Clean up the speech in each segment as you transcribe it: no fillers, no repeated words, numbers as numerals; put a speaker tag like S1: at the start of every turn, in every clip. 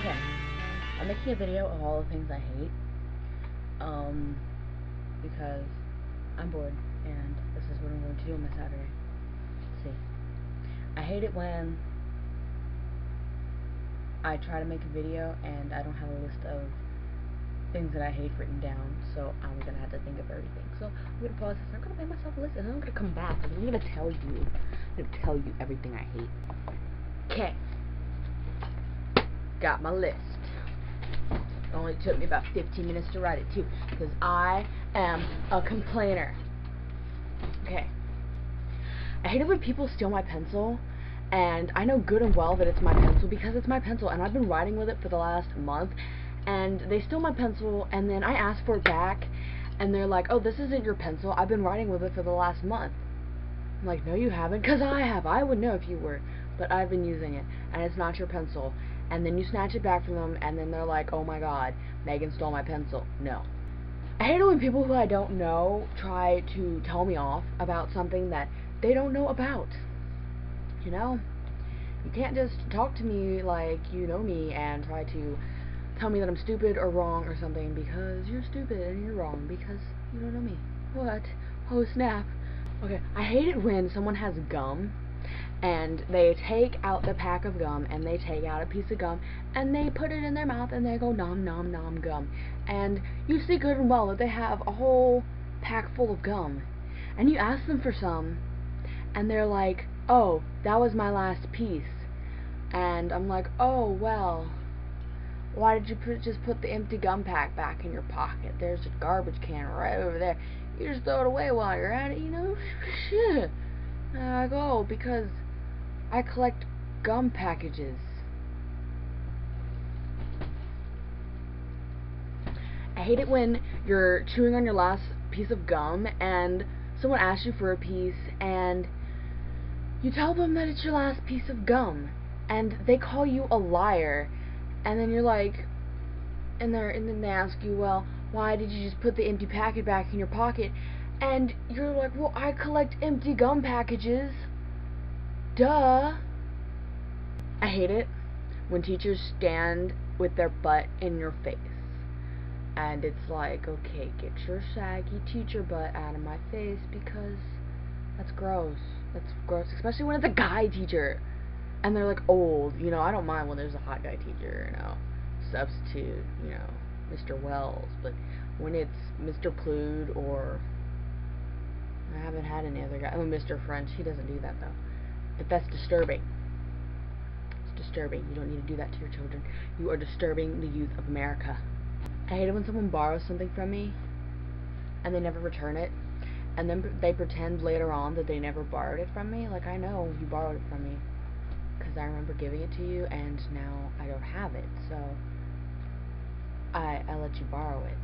S1: Okay, I'm making a video of all the things I hate, because I'm bored, and this is what I'm going to do on my Saturday. Let's see. I hate it when I try to make a video and I don't have a list of things that I hate written down, so I'm gonna have to think of everything. So I'm gonna pause this, I'm gonna make myself a list, and then I'm gonna come back, and I'm gonna tell you everything I hate. Okay. Got my list. It only took me about 15 minutes to write it too, because I am a complainer. Okay. I hate it when people steal my pencil, and I know good and well that it's my pencil because it's my pencil, and I've been writing with it for the last month, and they steal my pencil, and then I ask for it back, and they're like, oh, this isn't your pencil, I've been writing with it for the last month. I'm like, no you haven't, because I have. I would know if you were, but I've been using it, and it's not your pencil. And then you snatch it back from them, and then they're like, oh my god, Megan stole my pencil. No. I hate it when people who I don't know try to tell me off about something that they don't know about. You know? You can't just talk to me like you know me and try to tell me that I'm stupid or wrong or something because you're stupid and you're wrong because you don't know me. What? Oh snap. Okay, I hate it when someone has gum and they take out the pack of gum and they take out a piece of gum and they put it in their mouth and they go nom nom nom gum. And you see good and well that they have a whole pack full of gum. And you ask them for some and they're like, oh, that was my last piece. And I'm like, oh, well, why did you just put the empty gum pack back in your pocket? There's a garbage can right over there. You just throw it away while you're at it, you know? Shit. And I go, oh, because I collect gum packages. I hate it when you're chewing on your last piece of gum and someone asks you for a piece and you tell them that it's your last piece of gum and they call you a liar, and then you're like, and then they ask you, well, why did you just put the empty packet back in your pocket? And you're like, well, I collect empty gum packages. Duh. I hate it when teachers stand with their butt in your face. And it's like, okay, get your saggy teacher butt out of my face because that's gross. That's gross, especially when it's a guy teacher. And they're like old, you know, I don't mind when there's a hot guy teacher, you know, substitute, you know, Mr. Wells, but when it's Mr. Plude or, I haven't had any other guy, oh, Mr. French, he doesn't do that though, but that's disturbing. It's disturbing. You don't need to do that to your children. You are disturbing the youth of America. I hate it when someone borrows something from me and they never return it, and then they pretend later on that they never borrowed it from me. Like, I know you borrowed it from me because I remember giving it to you and now I don't have it, so I let you borrow it.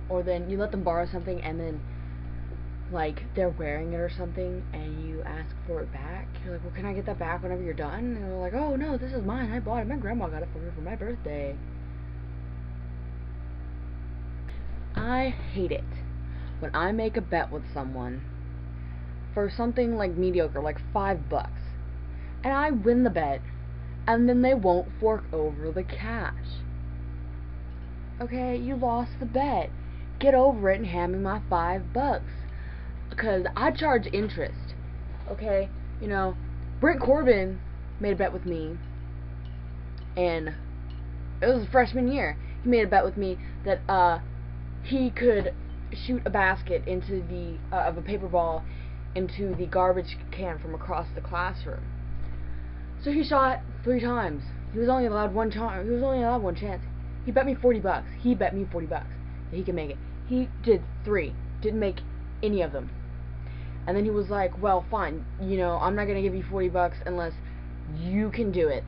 S1: Or then you let them borrow something and then like they're wearing it or something and you ask for it back. You're like, well, can I get that back whenever you're done? And they're like, oh no, this is mine, I bought it, my grandma got it for me for my birthday. I hate it when I make a bet with someone for something like mediocre, like $5, and I win the bet, and then they won't fork over the cash. Okay, you lost the bet. Get over it and hand me my $5. Because I charge interest. Okay, you know, Brent Corbin made a bet with me, and it was freshman year. He made a bet with me that he could shoot a basket into the of a paper ball into the garbage can from across the classroom. So he shot 3 times. He was only allowed one chance. He bet me $40. He bet me $40 that he could make it. He did 3. Didn't make any of them. And then he was like, well, fine, you know, I'm not going to give you $40 unless you can do it.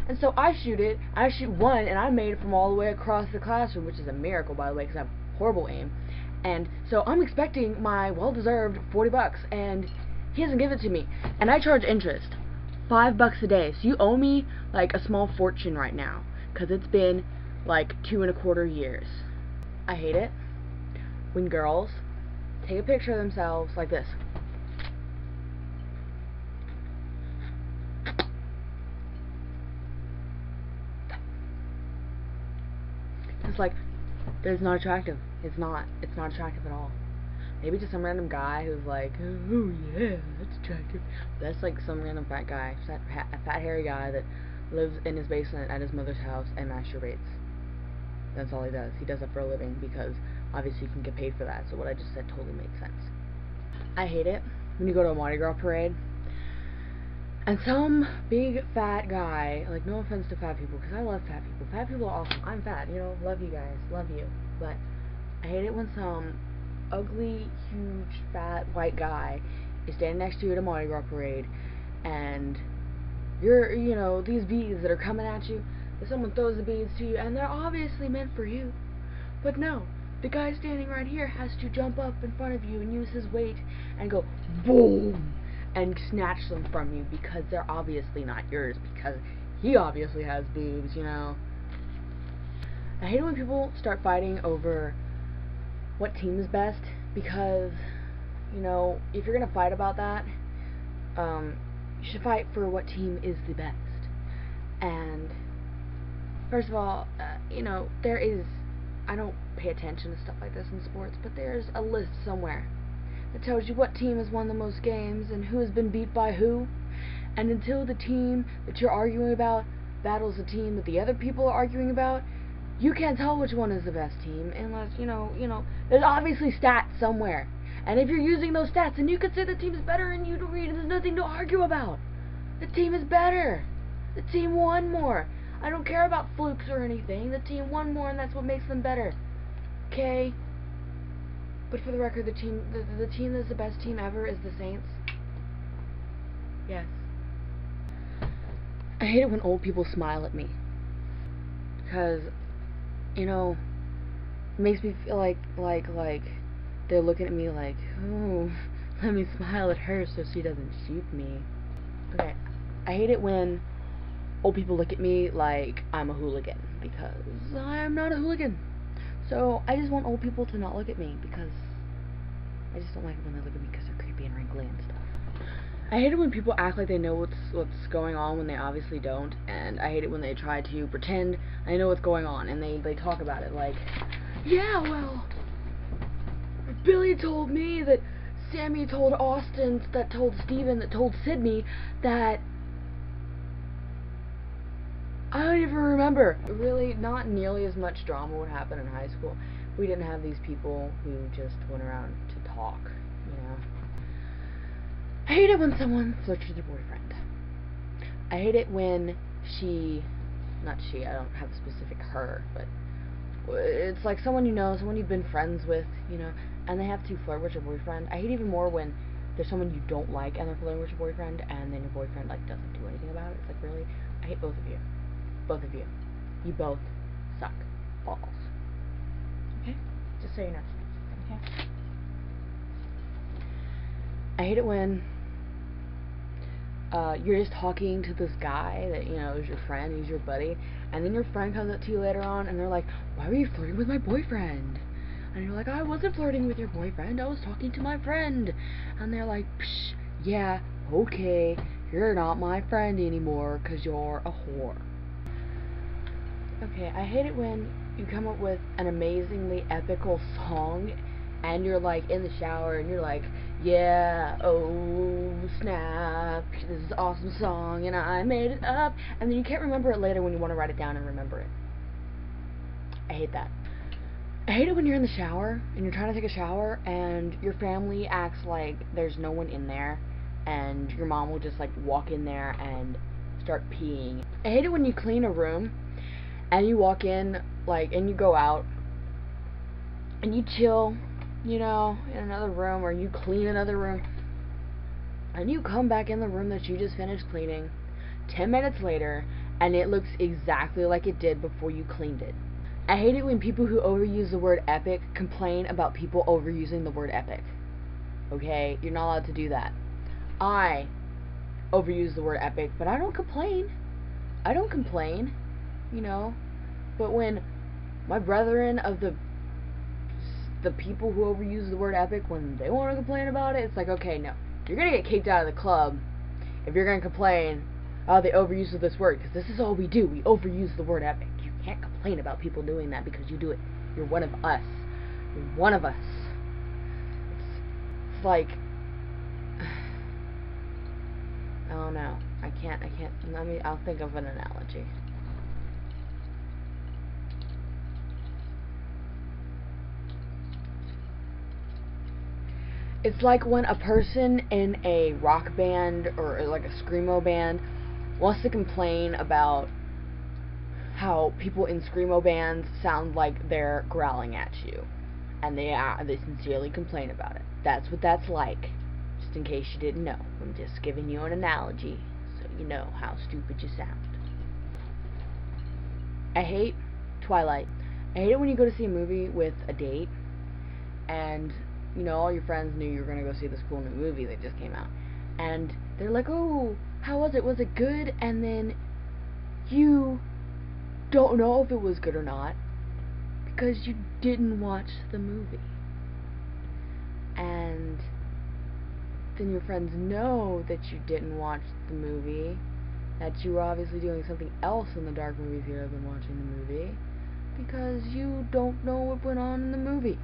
S1: And so I shoot it. I shoot 1, and I made it from all the way across the classroom, which is a miracle, by the way, because I have horrible aim. And so I'm expecting my well-deserved $40, and he doesn't give it to me. And I charge interest. $5 a day. So you owe me like a small fortune right now, because it's been like 2.25 years. I hate it when girls take a picture of themselves like this. like, it's not attractive. It's not attractive at all. Maybe just some random guy who's like, oh yeah, that's attractive. That's like some random fat guy, a fat hairy guy that lives in his basement at his mother's house and masturbates. That's all he does. He does it for a living because obviously you can get paid for that. So what I just said totally makes sense. I hate it when you go to a Mardi Gras parade and some big fat guy, like, no offense to fat people, because I love fat people. Fat people are awesome. I'm fat, you know, love you guys, love you. But I hate it when some ugly, huge, fat, white guy is standing next to you at a Mardi Gras parade, and you're, you know, these beads that are coming at you, and someone throws the beads to you, and they're obviously meant for you. But no, the guy standing right here has to jump up in front of you and use his weight and go boom and snatch them from you because they're obviously not yours, because he obviously has boobs, you know. I hate it when people start fighting over what team is best, because, you know, if you're gonna fight about that, you should fight for what team is the best. And first of all, you know, there is, I don't pay attention to stuff like this in sports, but there's a list somewhere that tells you what team has won the most games and who has been beat by who. And until the team that you're arguing about battles the team that the other people are arguing about, you can't tell which one is the best team unless, you know, there's obviously stats somewhere. And if you're using those stats, then you could say the team is better and there's nothing to argue about. The team is better. The team won more. I don't care about flukes or anything. The team won more, and that's what makes them better. Okay? But for the record, the team that's the best team ever is the Saints. Yes. I hate it when old people smile at me, because, you know, it makes me feel like they're looking at me like, oh, let me smile at her so she doesn't shoot me. Okay. I hate it when old people look at me like I'm a hooligan, because I'm not a hooligan. So I just want old people to not look at me, because I just don't like it when they look at me because they're creepy and wrinkly and stuff. I hate it when people act like they know what's going on when they obviously don't, and I hate it when they try to pretend they know what's going on, and they talk about it like, yeah, well, Billy told me that Sammy told Austin, that told Steven, that told Sydney that I don't even remember. Really, not nearly as much drama would happen in high school. We didn't have these people who just went around to talk, you know. I hate it when someone flirts with their boyfriend. I hate it when I don't have a specific her, but it's like someone you know, someone you've been friends with, you know, and they have to flirt with your boyfriend. I hate even more when there's someone you don't like and they're flirting with your boyfriend, and then your boyfriend, like, doesn't do anything about it. It's like, really? I hate both of you. Both of you. You both suck balls. Okay? Just so you know. Okay? I hate it when you're just talking to this guy that, you know, is your friend, he's your buddy, and then your friend comes up to you later on and they're like, why were you flirting with my boyfriend? And you're like, I wasn't flirting with your boyfriend, I was talking to my friend. And they're like, psh, yeah, okay, you're not my friend anymore because you're a whore. Okay, I hate it when you come up with an amazingly epical song and you're like in the shower and you're like, yeah, oh snap, this is an awesome song and I made it up, and then you can't remember it later when you want to write it down and remember it. I hate that. I hate it when you're in the shower and you're trying to take a shower and your family acts like there's no one in there, and your mom will just like walk in there and start peeing. I hate it when you clean a room and you walk in, like, and you go out and you chill, you know, in another room, or you clean another room, and you come back in the room that you just finished cleaning 10 minutes later and it looks exactly like it did before you cleaned it. I hate it when people who overuse the word epic complain about people overusing the word epic. Okay? You're not allowed to do that. I overuse the word epic, but I don't complain. I don't complain, you know. But when my brethren of the people who overuse the word epic, when they want to complain about it, it's like, okay, no. You're going to get kicked out of the club if you're going to complain about the overuse of this word, because this is all we do. We overuse the word epic. You can't complain about people doing that because you do it. You're one of us. You're one of us. It's like, I don't know. I can't, I'll think of an analogy. It's like when a person in a rock band or like a screamo band wants to complain about how people in screamo bands sound like they're growling at you, and they sincerely complain about it. That's what that's like. Just in case you didn't know, I'm just giving you an analogy so you know how stupid you sound. I hate Twilight. I hate it when you go to see a movie with a date, and all your friends knew you were gonna go see this cool new movie that just came out, and they're like, "Oh, how was it? Was it good?" And then you don't know if it was good or not because you didn't watch the movie. And then your friends know that you didn't watch the movie, that you were obviously doing something else in the dark movie theater than watching the movie, because you don't know what went on in the movie.